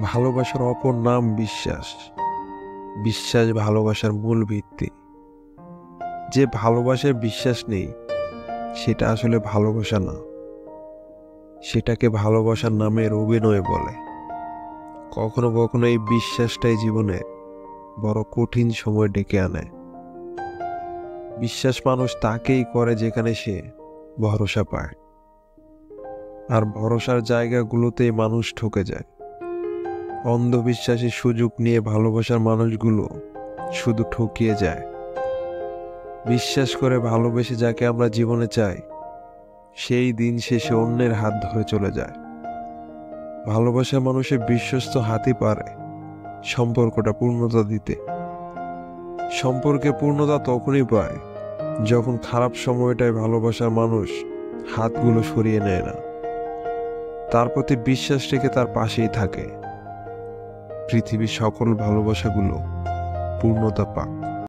ভালোবাসার অপর নাম বিশ্বাস। বিশ্বাস ভালোবাসার মূল ভিত্তি। যে ভালোবাসার বিশ্বাস নেই সেটা আসলে ভালোবাসা না, সেটাকে ভালোবাসার নামের অভিনয় বলে। কখনো কখনো এই বিশ্বাসটাই জীবনে বড় কঠিন সময় ডেকে আনে। বিশ্বাস মানুষ তাকেই করে যেখানে সে ভরসা পায়, আর ভরসার জায়গাগুলোতেই মানুষ ঠকে যায়। অন্ধবিশ্বাসের সুযোগ নিয়ে ভালোবাসার মানুষগুলো শুধু ঠকিয়ে যায়। বিশ্বাস করে ভালোবেসে যাকে আমরা জীবনে চাই, সেই দিন শেষে অন্যের হাত ধরে চলে যায়। ভালোবাসা মানুষের বিশ্বস্ত হাতই পারে সম্পর্কটা পূর্ণতা দিতে। সম্পর্কে পূর্ণতা তখনই পায় যখন খারাপ সময়টায় ভালোবাসার মানুষ হাতগুলো সরিয়ে নেয় না, তার প্রতি বিশ্বাস রেখে তার পাশেই থাকে। পৃথিবীর সকল ভালোবাসাগুলো পূর্ণতা পাক।